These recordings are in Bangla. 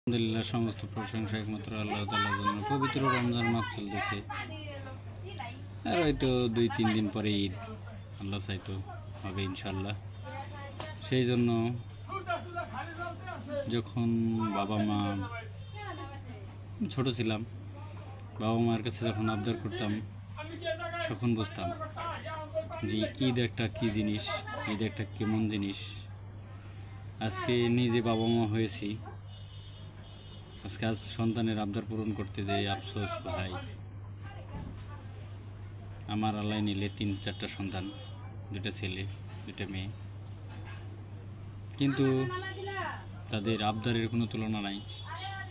আলহামদুলিল্লাহ, সমস্ত প্রশংসা একমাত্র আল্লাহ তাআলার জন্য। পবিত্র রমজান মাস চলতেছে, আর হয়তো 2-3 দিন পরে ঈদ, আল্লাহ চাইতো হবে ইনশাল্লাহ। সেই জন্য যখন বাবা মা ছোট ছিলাম, বাবা মার কাছে যখন আবদার করতাম, তখন বুঝতাম যে ঈদ একটা কী জিনিস, ঈদ একটা কেমন জিনিস। আজকে নিজে বাবা মা হয়েছি, আজ সন্তানের আবদার পূরণ করতে যেয়ে আফসোস ভাই। আমার আল্লাহ নিলে 3-4টা সন্তান, 2টা ছেলে 2টা মেয়ে, কিন্তু তাদের আবদারের কোনো তুলনা নাই।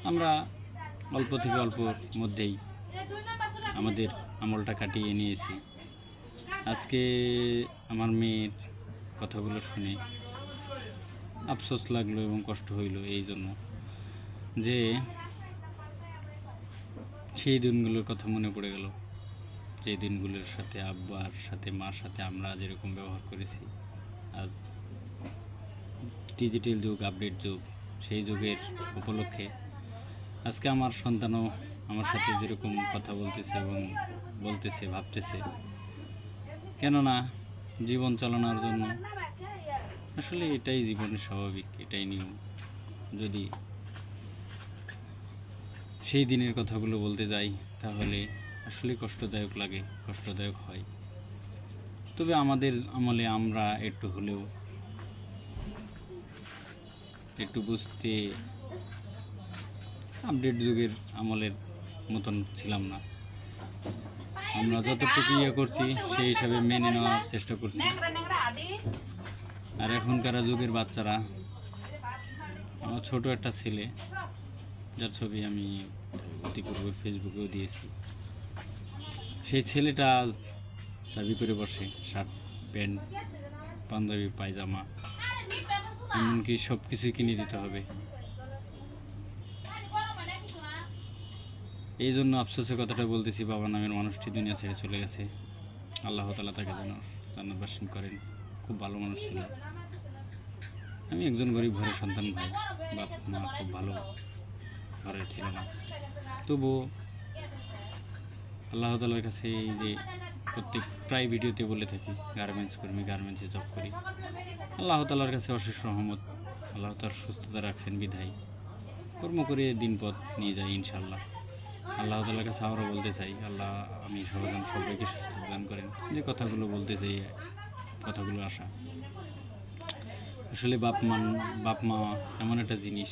আমরা অল্প থেকে অল্পর মধ্যেই আমাদের আমলটা কাটিয়ে নিয়েছি। আজকে আমার মেয়ের কথাগুলো শুনে আফসোস লাগলো এবং কষ্ট হইল, এই জন্য যে সেই দিনগুলোর কথা মনে পড়ে গেল, যে দিনগুলোর সাথে আব্বার সাথে মার সাথে আমরা যেরকম ব্যবহার করেছি। আজ ডিজিটাল যুগ, আপডেট যুগ, সেই যুগের উপলক্ষে আজকে আমার সন্তানও আমার সাথে যেরকম কথা বলতেছে এবং বলতেছে, ভাবতেছে। কেননা জীবন চালানোর জন্য আসলে এটাই জীবনের স্বাভাবিক, এটাই নিয়ম। যদি সেই দিনের কথাগুলো বলতে যাই তাহলে আসলে কষ্টদায়ক লাগে, কষ্টদায়ক হয়। তবে আমাদের আমলে আমরা একটু হলেও একটু বুঝতে, আপডেট যুগের আমলের মতন ছিলাম না। আমরা যতটুকু করছি সেই হিসাবে মেনে নেওয়ার চেষ্টা করছি। আর এখনকার যুগের বাচ্চারা, আমার ছোট একটা ছেলে, যার ছবি আমি ইতিপূর্বে ফেসবুকেও দিয়েছি, সেই ছেলেটা আজ দাবি করে বসে শার্ট, প্যান্ট, পাঞ্জাবি, পায়জামা, এমনকি সব কিছুই কিনে দিতে হবে। এই জন্য আফসোসের কথাটা বলতেছি, বাবা নামের মানুষটি দুনিয়া ছেড়ে চলে গেছে। আল্লাহ তাআলা তাকে যেন জান্নাতবাসী করেন। খুব ভালো মানুষ ছিল। আমি একজন গরিব ঘরের সন্তান ভাই, বাপ মা খুব ভালো ঘরের ছিল না। তবুও আল্লাহ তাআলার কাছে এই যে প্রায় ভিডিওতে বলে থাকি, গার্মেন্টস কর্মী, গার্মেন্টসে জব করি। আল্লাহ তাআলার কাছে অশেষ রহমত, আল্লাহ তাআলা সুস্থতা রাখছেন বিধায় কর্ম করে দিনপথ নিয়ে যাই ইনশাল্লাহ। আল্লাহ তাআলার কাছে আমরা বলতে চাই, আল্লাহ আমি সবাইকে সুস্থ দান করেন। যে কথাগুলো বলতে চাই, কথাগুলো আসা আসলে বাপ মা এমন একটা জিনিস,